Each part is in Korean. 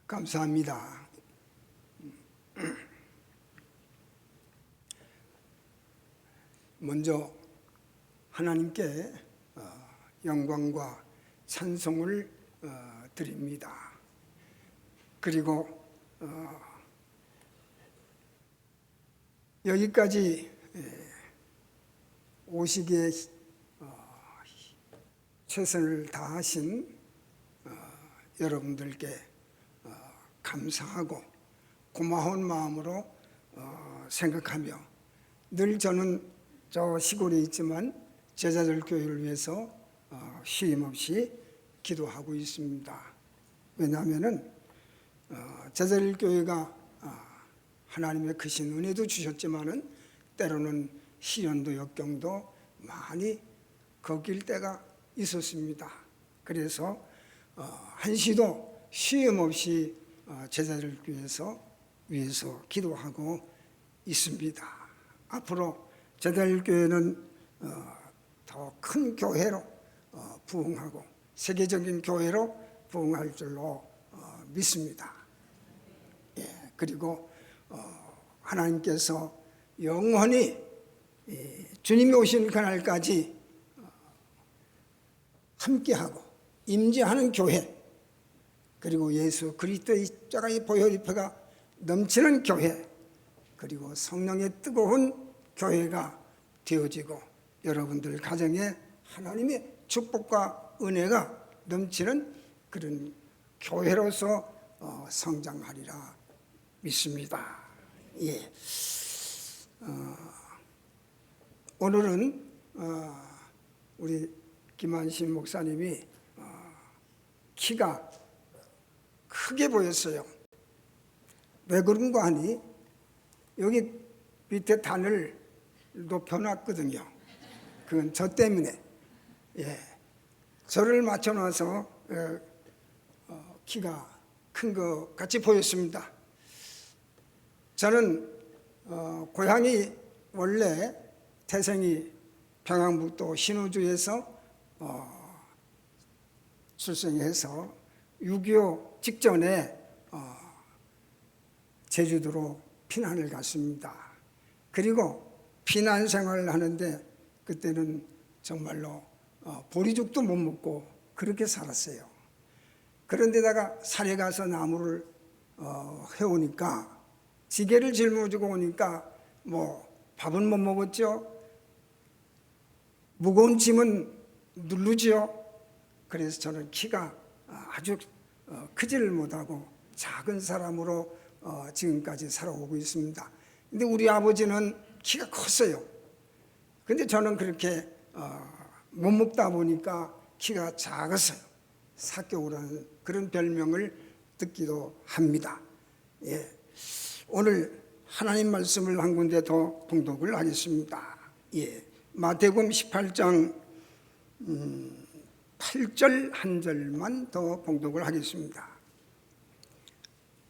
감사합니다. 먼저 하나님께 영광과 찬송을 드립니다. 그리고 여기까지 오시기에 최선을 다하신 여러분들께 감사하고 고마운 마음으로 생각하며 늘 저는 저 시골에 있지만 제자들 교회를 위해서 쉼 없이 기도하고 있습니다. 왜냐하면 제자들 교회가 하나님의 크신 은혜도 주셨지만은 때로는 시련도 역경도 많이 겪일 때가 있었습니다. 그래서 한시도 쉼 없이 제자들 위해서 기도하고 있습니다. 앞으로 제자들 교회는 더 큰 교회로 부흥하고 세계적인 교회로 부흥할 줄로 믿습니다. 그리고 하나님께서 영원히 주님이 오시는 그날까지 함께하고 임재하는 교회, 그리고 예수 그리스도의 십자가의 보혈입회가 넘치는 교회, 그리고 성령의 뜨거운 교회가 되어지고 여러분들 가정에 하나님의 축복과 은혜가 넘치는 그런 교회로서 성장하리라 믿습니다. 오늘은 우리 김한신 목사님이 키가 크게 보였어요. 왜 그런가 하니 여기 밑에 단을 높여놨거든요. 그건 저 때문에. 저를 맞춰놔서 키가 큰 것 같이 보였습니다. 저는 고향이 원래 태생이 평안북도 신우주에서 출생해서 6.25 직전에 제주도로 피난을 갔습니다. 그리고 피난 생활을 하는데 그때는 정말로 보리죽도 못 먹고 그렇게 살았어요. 그런데다가 산에 가서 나무를 해오니까 지게를 짊어지고 오니까 밥은 못 먹었죠. 무거운 짐은 누르죠. 그래서 저는 키가 아주 크지를 못하고 작은 사람으로 지금까지 살아오고 있습니다. 근데 우리 아버지는 키가 컸어요. 근데 저는 그렇게 못 먹다 보니까 키가 작았어요. 사교우라는 그런 별명을 듣기도 합니다. 오늘 하나님 말씀을 한 군데 더 봉독을 하겠습니다. 마태복음 18장 8절 한 절만 더 봉독을 하겠습니다.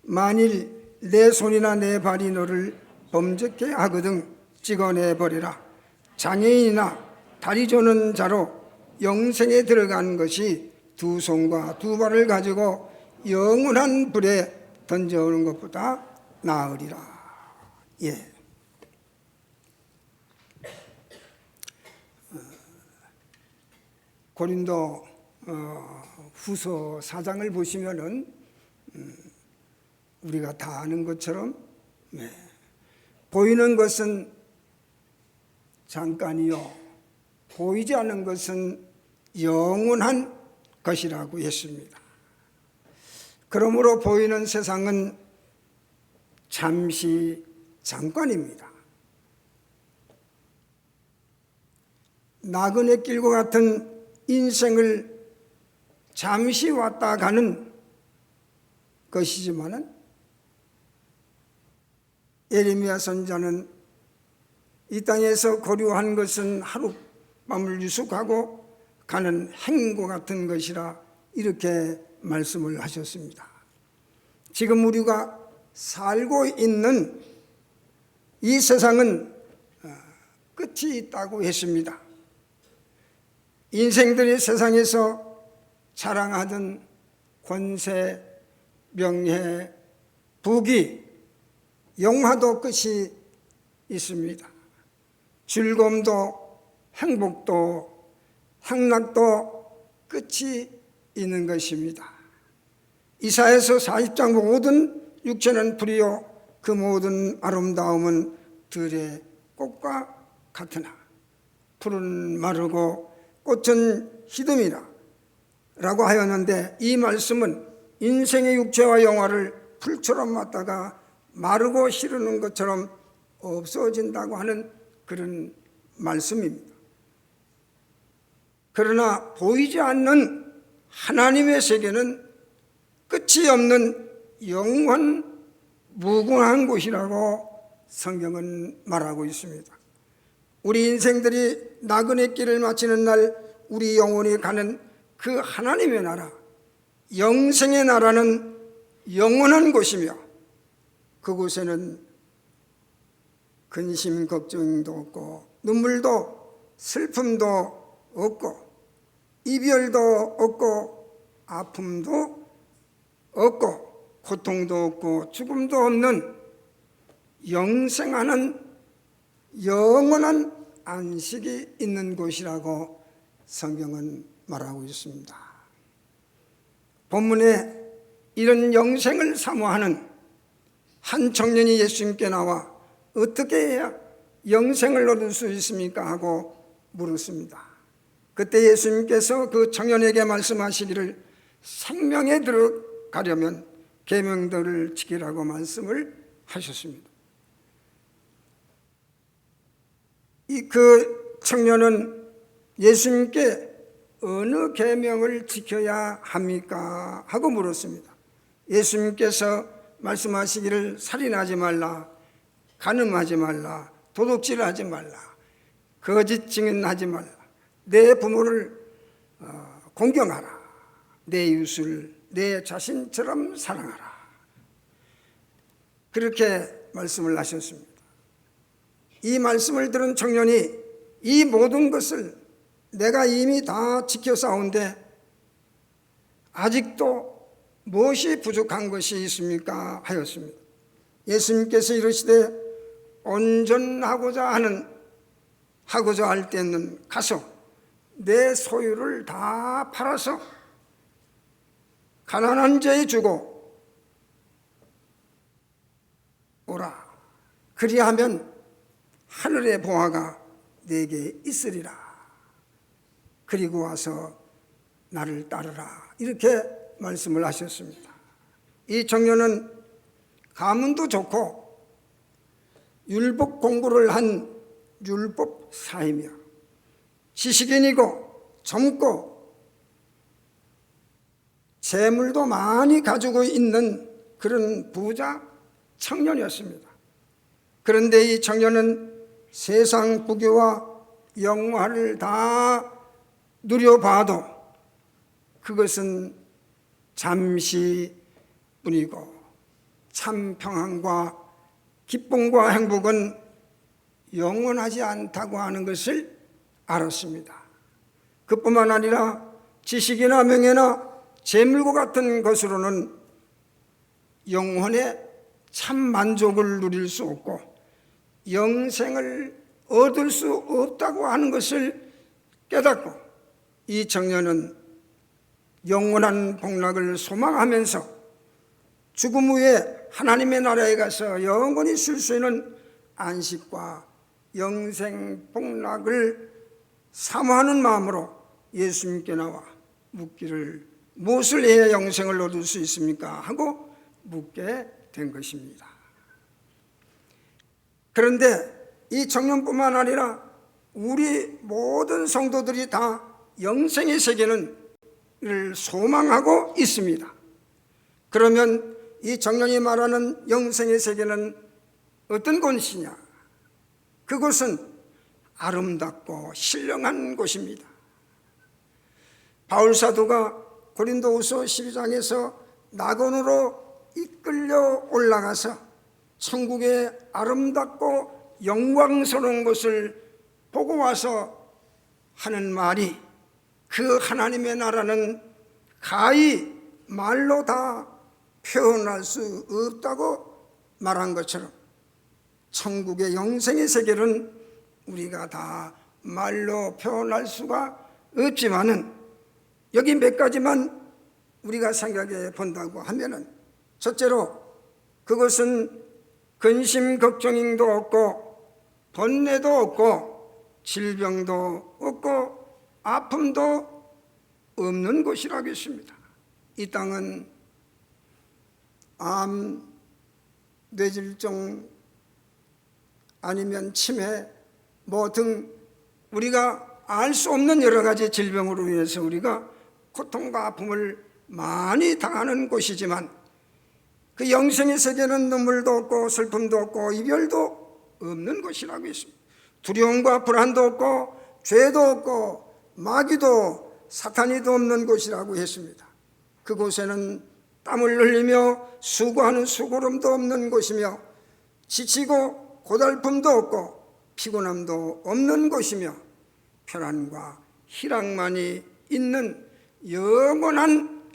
만일 내 손이나 내 발이 너를 범죄케 하거든 찍어내버리라. 장애인이나 다리 저는 자로 영생에 들어간 것이 두 손과 두 발을 가지고 영원한 불에 던져오는 것보다 나으리라. 고린도 후서 4장을 보시면은 우리가 다 아는 것처럼 보이는 것은 잠깐이요 보이지 않는 것은 영원한 것이라고 했습니다. 그러므로 보이는 세상은 잠시 잠깐입니다. 나그네 길과 같은 인생을 잠시 왔다 가는 것이지만은 예레미야 선지자는 이 땅에서 거류한 것은 하룻밤을 유숙하고 가는 행과 같은 것이라 이렇게 말씀을 하셨습니다. 지금 우리가 살고 있는 이 세상은 끝이 있다고 했습니다. 인생들이 세상에서 자랑하던 권세, 명예, 부귀, 영화도 끝이 있습니다. 즐거움도 행복도 행락도 끝이 있는 것입니다. 이사야서 40장 모든 육체는 불이요 그 모든 아름다움은 들의 꽃과 같으나 풀은 마르고 꽃은 시듬이라 라고 하였는데, 이 말씀은 인생의 육체와 영화를 풀처럼 맞다가 마르고 시르는 것처럼 없어진다고 하는 그런 말씀입니다. 그러나 보이지 않는 하나님의 세계는 끝이 없는 영원 무궁한 곳이라고 성경은 말하고 있습니다. 우리 인생들이 나그네 길을 마치는 날 우리 영혼이 가는 그 하나님의 나라, 영생의 나라는 영원한 곳이며, 그곳에는 근심 걱정도 없고 눈물도 슬픔도 없고 이별도 없고 아픔도 없고 고통도 없고 죽음도 없는 영생하는 영원한 안식이 있는 곳이라고 성경은 말하고 있습니다. 본문에 이런 영생을 사모하는 한 청년이 예수님께 나와 어떻게 해야 영생을 얻을 수 있습니까? 하고 물었습니다. 그때 예수님께서 그 청년에게 말씀하시기를 생명에 들어가려면 계명들을 지키라고 말씀을 하셨습니다. 그 청년은 예수님께 어느 계명을 지켜야 합니까? 하고 물었습니다. 예수님께서 말씀하시기를 살인하지 말라, 간음하지 말라, 도둑질하지 말라, 거짓 증언하지 말라, 내 부모를 공경하라, 내 이웃을 내 자신처럼 사랑하라, 그렇게 말씀을 하셨습니다. 이 말씀을 들은 청년이 이 모든 것을 내가 이미 다 지켜싸운데 아직도 무엇이 부족한 것이 있습니까? 하였습니다. 예수님께서 이르시되 온전하고자 할 때는 가서 내 소유를 다 팔아서 가난한 자에 주고 오라. 그리하면 하늘의 보화가 내게 있으리라. 그리고 와서 나를 따르라. 이렇게 말씀을 하셨습니다. 이 청년은 가문도 좋고 율법 공부를 한 율법사이며 지식인이고 젊고 재물도 많이 가지고 있는 그런 부자 청년이었습니다. 그런데 이 청년은 세상 부귀와 영화를 다 누려봐도 그것은 잠시뿐이고 참 평안과 기쁨과 행복은 영원하지 않다고 하는 것을 알았습니다. 그뿐만 아니라 지식이나 명예나 재물과 같은 것으로는 영혼의 참 만족을 누릴 수 없고 영생을 얻을 수 없다고 하는 것을 깨닫고 이 청년은 영원한 복락을 소망하면서 죽음 후에 하나님의 나라에 가서 영원히 쉴 수 있는 안식과 영생 복락을 사모하는 마음으로 예수님께 나와 묻기를 무엇을 해야 영생을 얻을 수 있습니까? 하고 묻게 된 것입니다. 그런데 이 청년뿐만 아니라 우리 모든 성도들이 다 영생의 세계를 소망하고 있습니다. 그러면 이 청년이 말하는 영생의 세계는 어떤 곳이냐? 그곳은 아름답고 신령한 곳입니다. 바울사도가 고린도후서 12장에서 낙원으로 이끌려 올라가서 천국의 아름답고 영광스러운 것을 보고 와서 하는 말이 그 하나님의 나라는 가히 말로 다 표현할 수 없다고 말한 것처럼 천국의 영생의 세계는 우리가 다 말로 표현할 수가 없지만은 여기 몇 가지만 우리가 생각해 본다고 하면은, 첫째로 그것은 근심 걱정도 없고 번뇌도 없고 질병도 없고 아픔도 없는 곳이라고 했습니다. 이 땅은 암, 뇌질종 아니면 치매 등 우리가 알 수 없는 여러 가지 질병으로 인해서 우리가 고통과 아픔을 많이 당하는 곳이지만, 그 영생의 세계는 눈물도 없고 슬픔도 없고 이별도 없는 곳이라고 했습니다. 두려움과 불안도 없고 죄도 없고 마귀도 사탄이도 없는 곳이라고 했습니다. 그곳에는 땀을 흘리며 수고하는 수고름도 없는 곳이며 지치고 고달픔도 없고 피곤함도 없는 곳이며 평안과 희락만이 있는 영원한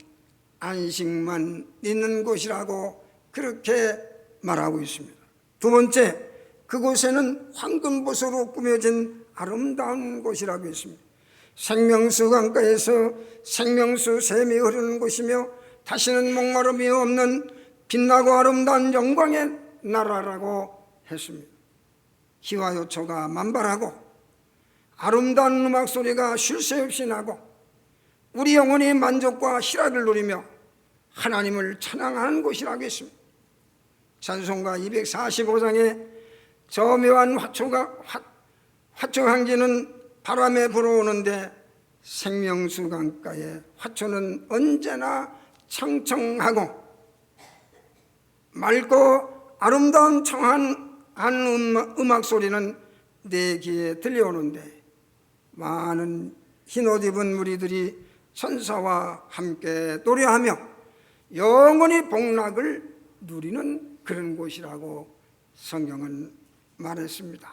안식만 있는 곳이라고 그렇게 말하고 있습니다. 두 번째, 그곳에는 황금보석으로 꾸며진 아름다운 곳이라고 했습니다. 생명수 강가에서 생명수 샘이 흐르는 곳이며 다시는 목마름이 없는 빛나고 아름다운 영광의 나라라고 했습니다. 희와 요초가 만발하고 아름다운 음악 소리가 쉴 새 없이 나고 우리 영혼이 만족과 희락을 누리며 하나님을 찬양하는 곳이라고 했습니다. 찬송가 245장에 저 묘한 화초향기는 바람에 불어오는데 생명수 강가의 화초는 언제나 청청하고 맑고 아름다운 청한 음악 소리는 내 귀에 들려오는데 많은 흰옷 입은 무리들이 천사와 함께 노래하며 영원히 복락을 누리는 그런 곳이라고 성경은 말했습니다.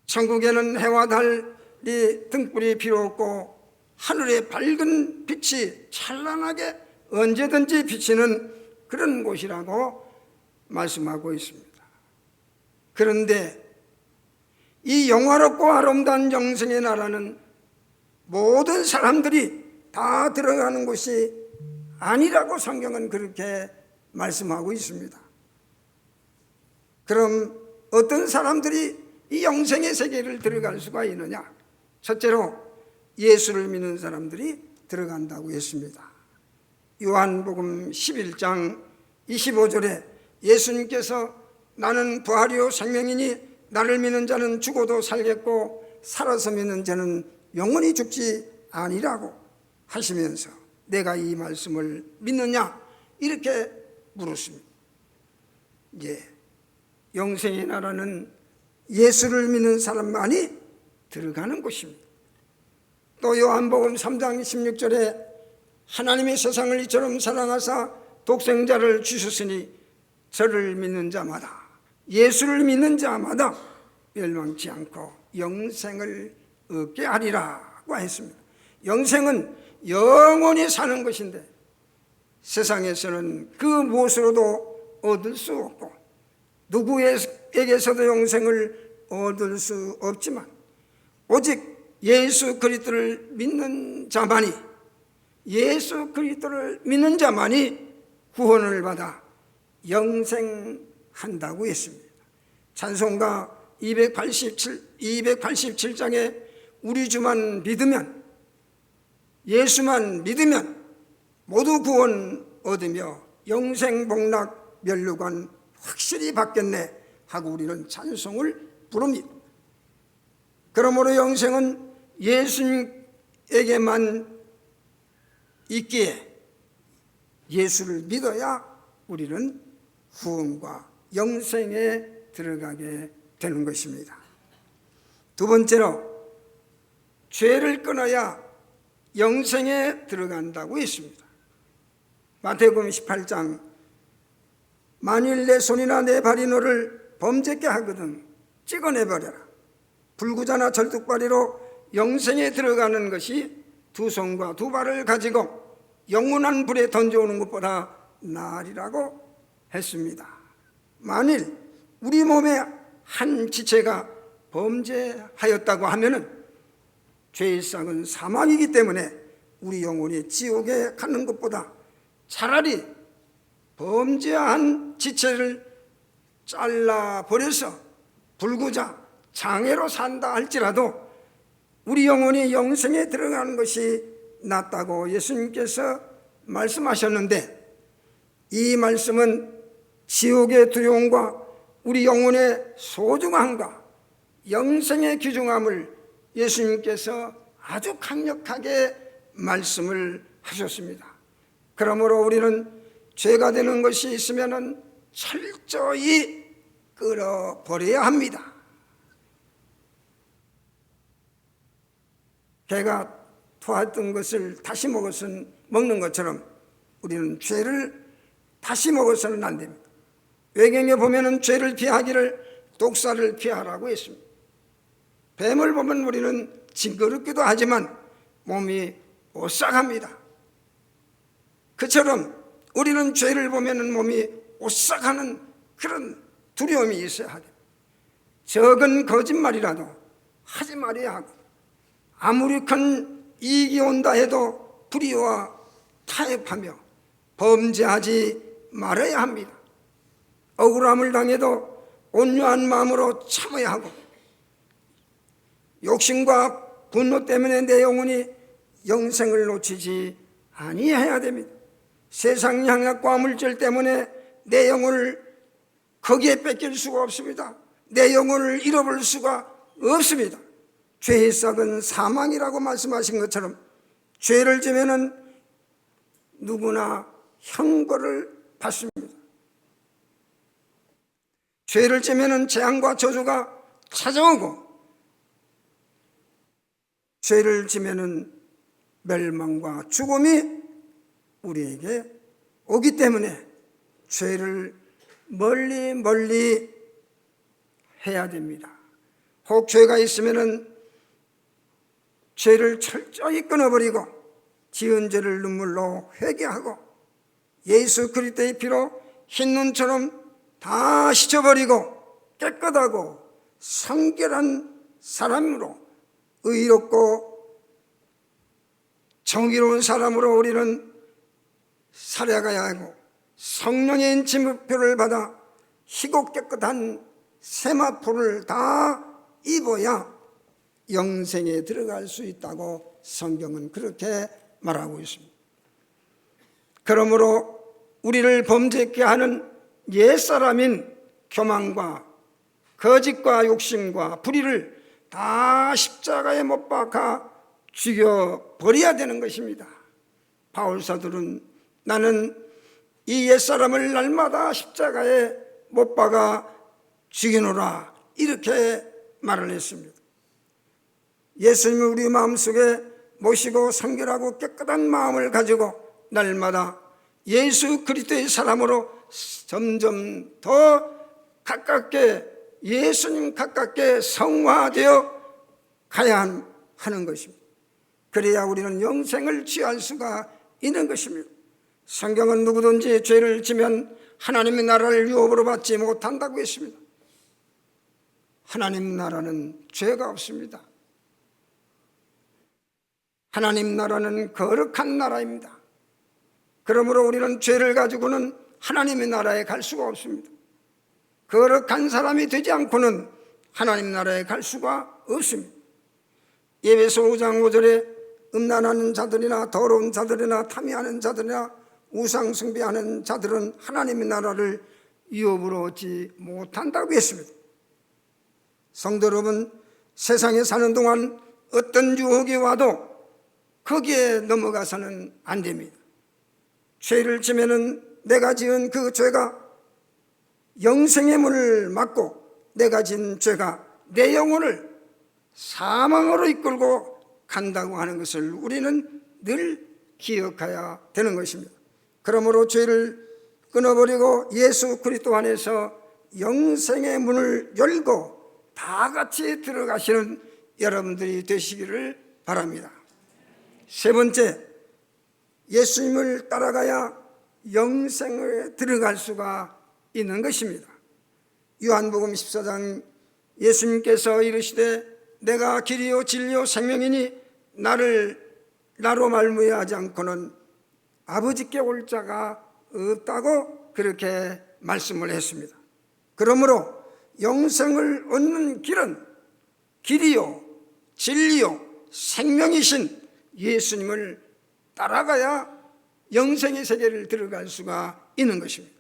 천국에는 해와 달이 등불이 필요 없고 하늘의 밝은 빛이 찬란하게 언제든지 비치는 그런 곳이라고 말씀하고 있습니다. 그런데 이 영화롭고 아름다운 영생의 나라는 모든 사람들이 다 들어가는 곳이 아니라고 성경은 그렇게 말씀하고 있습니다. 그럼 어떤 사람들이 이 영생의 세계를 들어갈 수가 있느냐? 첫째로 예수를 믿는 사람들이 들어간다고 했습니다. 요한복음 11장 25절에 예수님께서 나는 부활이요 생명이니 나를 믿는 자는 죽어도 살겠고 살아서 믿는 자는 영원히 죽지 아니라고 하시면서 내가 이 말씀을 믿느냐? 이렇게 물었습니다. 영생의 나라는 예수를 믿는 사람만이 들어가는 곳입니다. 또 요한복음 3장 16절에 하나님이 세상을 이처럼 사랑하사 독생자를 주셨으니 저를 믿는 자마다 예수를 믿는 자마다 멸망치 않고 영생을 얻게 하리라고 했습니다. 영생은 영원히 사는 것인데 세상에서는 그 무엇으로도 얻을 수 없고 누구에게서도 영생을 얻을 수 없지만 오직 예수 그리스도를 믿는 자만이 구원을 받아 영생한다고 했습니다. 찬송가 287장에 우리 주만 믿으면 예수만 믿으면 모두 구원 얻으며 영생 복락 멸류관 확실히 받겠네 하고 우리는 찬송을 부릅니다. 그러므로 영생은 예수님에게만 있기에 예수를 믿어야 우리는 구원과 영생에 들어가게 되는 것입니다. 두 번째로 죄를 끊어야 영생에 들어간다고 했습니다. 마태복음 18장 만일 내 손이나 내 발이 너를 범죄케 하거든 찍어내버려라. 불구자나 절뚝발이로 영생에 들어가는 것이 두 손과 두 발을 가지고 영원한 불에 던져오는 것보다 나으리라고 했습니다. 만일 우리 몸의 한 지체가 범죄하였다고 하면은 죄의 삭은 사망이기 때문에 우리 영혼이 지옥에 가는 것보다 차라리 범죄한 지체를 잘라버려서 불구자 장애로 산다 할지라도 우리 영혼이 영생에 들어가는 것이 낫다고 예수님께서 말씀하셨는데, 이 말씀은 지옥의 두려움과 우리 영혼의 소중함과 영생의 귀중함을 예수님께서 아주 강력하게 말씀을 하셨습니다. 그러므로 우리는 죄가 되는 것이 있으면 철저히 끊어버려야 합니다. 개가 토했던 것을 다시 먹는 것처럼 우리는 죄를 다시 먹어서는 안 됩니다. 외경에 보면은 죄를 피하기를 독사를 피하라고 했습니다. 뱀을 보면 우리는 징그럽기도 하지만 몸이 오싹합니다. 그처럼 우리는 죄를 보면은 몸이 오싹하는 그런 두려움이 있어야 합니다. 적은 거짓말이라도 하지 말아야 하고, 아무리 큰 이익이 온다 해도 불의와 타협하며 범죄하지 말아야 합니다. 억울함을 당해도 온유한 마음으로 참아야 하고, 욕심과 분노 때문에 내 영혼이 영생을 놓치지 아니해야 됩니다. 세상 향락과 물질 때문에 내 영혼을 거기에 뺏길 수가 없습니다. 내 영혼을 잃어버릴 수가 없습니다. 죄의 삭은 사망이라고 말씀하신 것처럼 죄를 지면은 누구나 형벌을 받습니다. 죄를 지면은 재앙과 저주가 찾아오고, 죄를 지면은 멸망과 죽음이 우리에게 오기 때문에 죄를 멀리 해야 됩니다. 혹 죄가 있으면은 죄를 철저히 끊어버리고 지은 죄를 눈물로 회개하고 예수 그리스도의 피로 흰 눈처럼 다 씻어버리고 깨끗하고 성결한 사람으로, 의롭고 정의로운 사람으로 우리는 살아가야 하고, 성령의 인침표를 받아 희고 깨끗한 세마포를 다 입어야 영생에 들어갈 수 있다고 성경은 그렇게 말하고 있습니다. 그러므로 우리를 범죄케 하는 옛사람인 교만과 거짓과 욕심과 불의를 다 십자가에 못 박아 죽여버려야 되는 것입니다. 바울사도는 나는 이 옛사람을 날마다 십자가에 못 박아 죽이노라, 이렇게 말을 했습니다. 예수님을 우리 마음속에 모시고 성결하고 깨끗한 마음을 가지고 날마다 예수 그리스도의 사람으로 점점 더 가깝게, 예수님 가깝게 성화되어 가야 하는 것입니다. 그래야 우리는 영생을 취할 수가 있는 것입니다. 성경은 누구든지 죄를 지면 하나님의 나라를 유업으로 받지 못한다고 했습니다. 하나님 나라는 죄가 없습니다. 하나님 나라는 거룩한 나라입니다. 그러므로 우리는 죄를 가지고는 하나님의 나라에 갈 수가 없습니다. 거룩한 사람이 되지 않고는 하나님 나라에 갈 수가 없습니다. 에베소 5장 5절에 음란하는 자들이나 더러운 자들이나 탐의하는 자들이나 우상 숭배하는 자들은 하나님의 나라를 유업으로 얻지 못한다고 했습니다. 성도 여러분, 세상에 사는 동안 어떤 유혹이 와도 거기에 넘어가서는 안 됩니다. 죄를 지면은 내가 지은 그 죄가 영생의 문을 막고 내가 지은 죄가 내 영혼을 사망으로 이끌고 간다고 하는 것을 우리는 늘 기억해야 되는 것입니다. 그러므로 죄를 끊어버리고 예수 그리스도 안에서 영생의 문을 열고 다 같이 들어가시는 여러분들이 되시기를 바랍니다. 세 번째, 예수님을 따라가야 영생에 들어갈 수가 있는 것입니다. 요한복음 14장 예수님께서 이르시되 내가 길이요 진리요 생명이니 나로 말미암지 않고는 아버지께 올 자가 없다고 그렇게 말씀을 했습니다. 그러므로 영생을 얻는 길은 길이요 진리요 생명이신 예수님을 따라가야 영생의 세계를 들어갈 수가 있는 것입니다.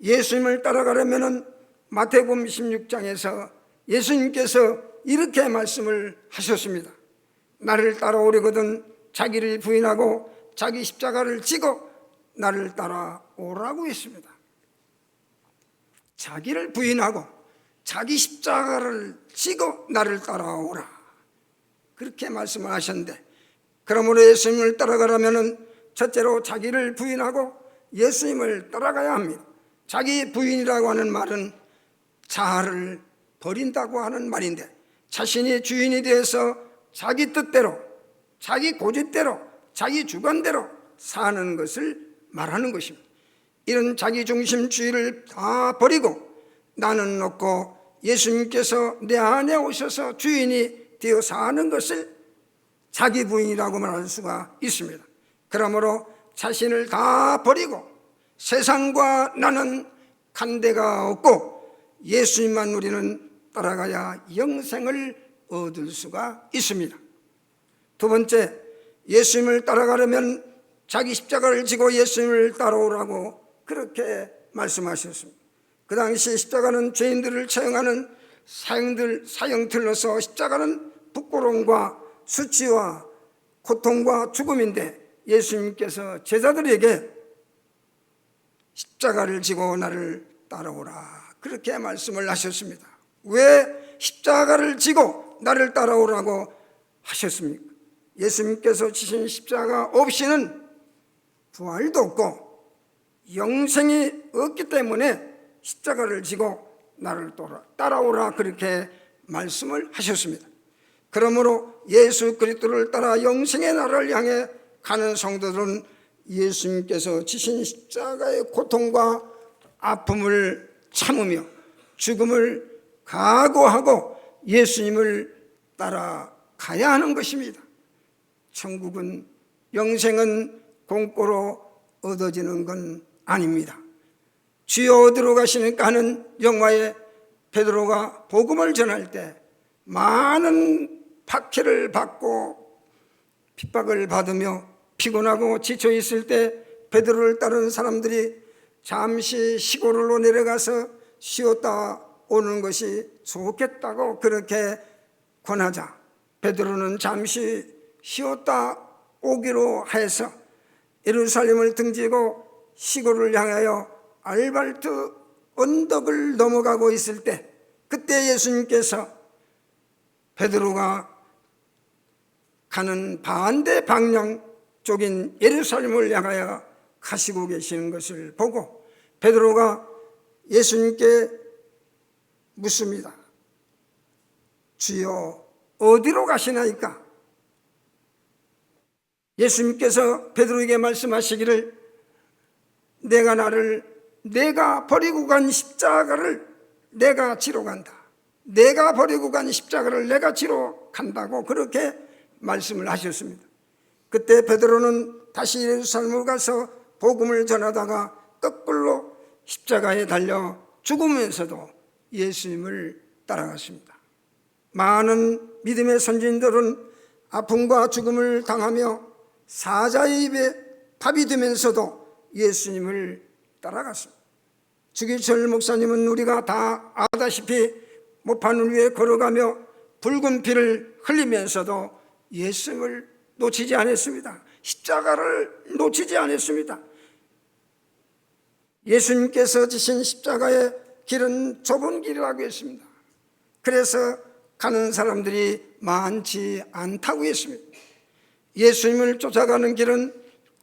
예수님을 따라가려면 마태복음 16장에서 예수님께서 이렇게 말씀을 하셨습니다. 나를 따라오려거든 자기를 부인하고 자기 십자가를 지고 나를 따라오라고 했습니다. 자기를 부인하고 자기 십자가를 지고 나를 따라오라, 그렇게 말씀을 하셨는데, 그러므로 예수님을 따라가려면 첫째로 자기를 부인하고 예수님을 따라가야 합니다. 자기 부인이라고 하는 말은 자아를 버린다고 하는 말인데, 자신이 주인이 되어서 자기 뜻대로, 자기 고집대로, 자기 주관대로 사는 것을 말하는 것입니다. 이런 자기중심주의를 다 버리고 나는 없고 예수님께서 내 안에 오셔서 주인이 되어 사는 것을 자기 부인이라고 말할 수가 있습니다. 그러므로 자신을 다 버리고 세상과 나는 간대가 없고 예수님만 우리는 따라가야 영생을 얻을 수가 있습니다. 두 번째, 예수님을 따라가려면 자기 십자가를 지고 예수님을 따라오라고 그렇게 말씀하셨습니다. 그 당시 십자가는 죄인들을 처형하는 사형틀로서 십자가는 부끄러움과 수치와 고통과 죽음인데, 예수님께서 제자들에게 십자가를 지고 나를 따라오라 그렇게 말씀을 하셨습니다. 왜 십자가를 지고 나를 따라오라고 하셨습니까? 예수님께서 지신 십자가 없이는 부활도 없고 영생이 없기 때문에 십자가를 지고 나를 따라오라 그렇게 말씀을 하셨습니다. 그러므로 예수 그리스도를 따라 영생의 나라를 향해 가는 성도들은 예수님께서 지신 십자가의 고통과 아픔을 참으며 죽음을 각오하고 예수님을 따라가야 하는 것입니다. 천국은, 영생은 공짜로 얻어지는 건 아닙니다. 주여 어디로 가시니까 하는 영화에 베드로가 복음을 전할 때 많은 박해를 받고 핍박을 받으며 피곤하고 지쳐 있을 때 베드로를 따르는 사람들이 잠시 시골로 내려가서 쉬었다 오는 것이 좋겠다고 그렇게 권하자 베드로는 잠시 쉬었다 오기로 해서 예루살렘을 등지고 시골을 향하여 알발트 언덕을 넘어가고 있을 때, 그때 예수님께서 베드로가 가는 반대 방향 쪽인 예루살렘을 향하여 가시고 계시는 것을 보고 베드로가 예수님께 묻습니다. 주여 어디로 가시나이까? 예수님께서 베드로에게 말씀하시기를 내가 버리고 간 십자가를 내가 지러 간다. 내가 버리고 간 십자가를 내가 지러 간다고 그렇게 말씀을 하셨습니다. 그때 베드로는 다시 예루살렘으로 가서 복음을 전하다가 거꾸로 십자가에 달려 죽으면서도 예수님을 따라갔습니다. 많은 믿음의 선진들은 아픔과 죽음을 당하며 사자의 입에 밥이 되면서도 예수님을 따라갔습니다. 주기철 목사님은 우리가 다 아다시피 모판을 위에 걸어가며 붉은 피를 흘리면서도 예수님을 놓치지 않았습니다. 십자가를 놓치지 않았습니다. 예수님께서 지신 십자가의 길은 좁은 길이라고 했습니다. 그래서 가는 사람들이 많지 않다고 했습니다. 예수님을 쫓아가는 길은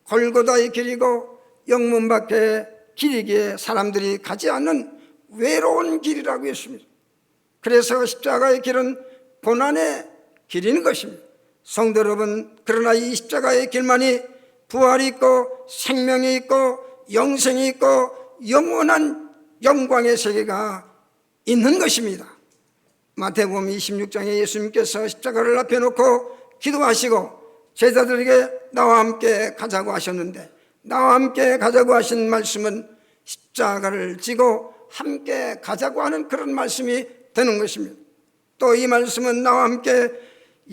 골고다의 길이고 영문 밖에 길이기에 사람들이 가지 않는 외로운 길이라고 했습니다. 그래서 십자가의 길은 고난의 길인 것입니다. 성도 여러분, 그러나 이 십자가의 길만이 부활이 있고 생명이 있고 영생이 있고 영원한 영광의 세계가 있는 것입니다. 마태복음 26장에 예수님께서 십자가를 앞에 놓고 기도하시고 제자들에게 나와 함께 가자고 하셨는데, 나와 함께 가자고 하신 말씀은 십자가를 지고 함께 가자고 하는 그런 말씀이 되는 것입니다. 또 이 말씀은 나와 함께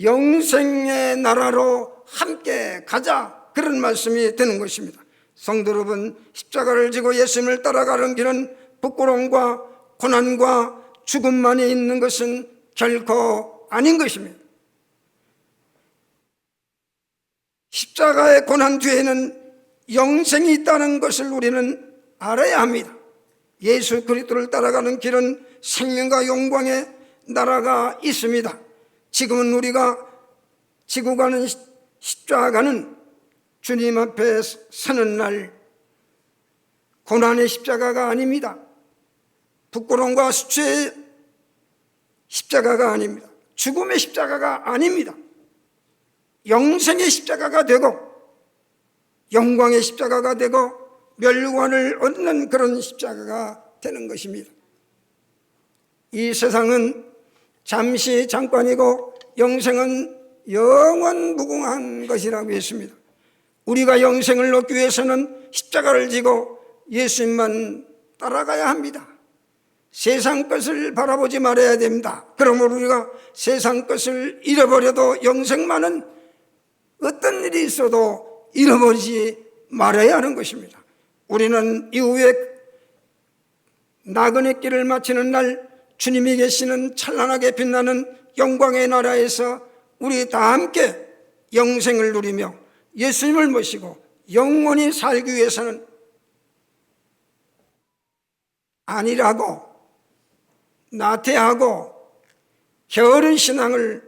영생의 나라로 함께 가자, 그런 말씀이 되는 것입니다. 성도 여러분, 십자가를 지고 예수님을 따라가는 길은 부끄러움과 고난과 죽음만이 있는 것은 결코 아닌 것입니다. 십자가의 고난 뒤에는 영생이 있다는 것을 우리는 알아야 합니다. 예수 그리스도를 따라가는 길은 생명과 영광의 나라가 있습니다. 지금은 우리가 지고 가는 십자가는 주님 앞에 서는 날 고난의 십자가가 아닙니다. 부끄러움과 수치의 십자가가 아닙니다. 죽음의 십자가가 아닙니다. 영생의 십자가가 되고 영광의 십자가가 되고 멸관을 얻는 그런 십자가가 되는 것입니다. 이 세상은 잠시 잠깐이고 영생은 영원 무궁한 것이라고 했습니다. 우리가 영생을 얻기 위해서는 십자가를 지고 예수님만 따라가야 합니다. 세상 것을 바라보지 말아야 됩니다. 그러므로 우리가 세상 것을 잃어버려도 영생만은 어떤 일이 있어도 잃어버리지 말아야 하는 것입니다. 우리는 이후에 나그네 길을 마치는 날 주님이 계시는 찬란하게 빛나는 영광의 나라에서 우리 다 함께 영생을 누리며 예수님을 모시고 영원히 살기 위해서는 아니라고 나태하고 게으른 신앙을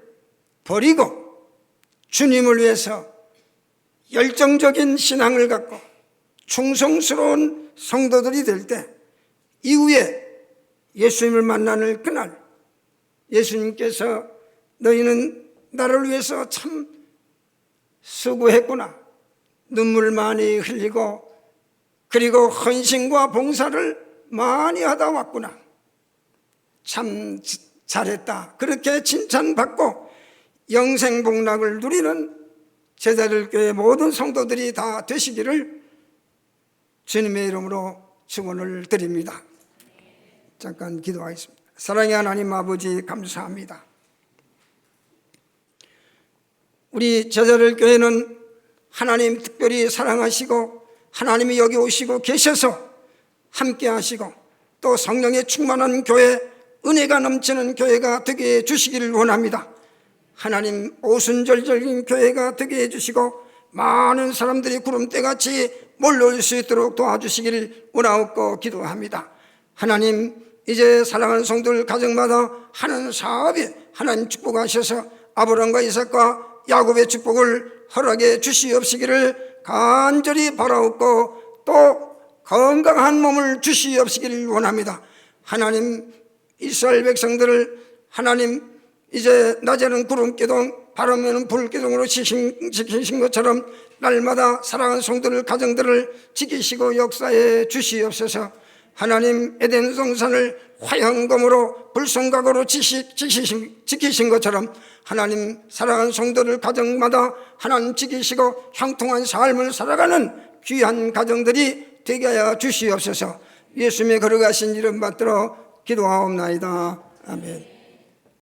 버리고 주님을 위해서 열정적인 신앙을 갖고 충성스러운 성도들이 될 때, 이후에 예수님을 만나는 그날 예수님께서 너희는 나를 위해서 참 수고했구나, 눈물 많이 흘리고 그리고 헌신과 봉사를 많이 하다 왔구나, 참 잘했다, 그렇게 칭찬받고 영생복락을 누리는 제자들교회 모든 성도들이 다 되시기를 주님의 이름으로 축원을 드립니다. 잠깐 기도하겠습니다. 사랑의 하나님 아버지, 감사합니다. 우리 제자들교회는 하나님 특별히 사랑하시고 하나님이 여기 오시고 계셔서 함께 하시고 또 성령의 충만한 교회, 은혜가 넘치는 교회가 되게 해주시기를 원합니다. 하나님, 오순절절인 교회가 되게 해주시고 많은 사람들이 구름대같이 몰려올 수 있도록 도와주시기를 원하옵고 기도합니다. 하나님, 이제 사랑하는 성도들 가정마다 하는 사업에 하나님 축복하셔서 아브라함과 이삭과 야곱의 축복을 허락해 주시옵시기를 간절히 바라옵고 또 건강한 몸을 주시옵시기를 원합니다. 하나님, 이스라엘 백성들을 하나님 이제 낮에는 구름기둥 밤에는 불기둥으로 지키신 것처럼 날마다 사랑하는 성도들 가정들을 지키시고 역사해 주시옵소서. 하나님, 에덴 동산을 화형검으로 불성각으로 지키신 것처럼 하나님 사랑하는 성도들 가정마다 하나님 지키시고 형통한 삶을 살아가는 귀한 가정들이 되게 하여 주시옵소서. 예수님의 걸어가신 이름 받들어 기도하옵나이다. 아멘.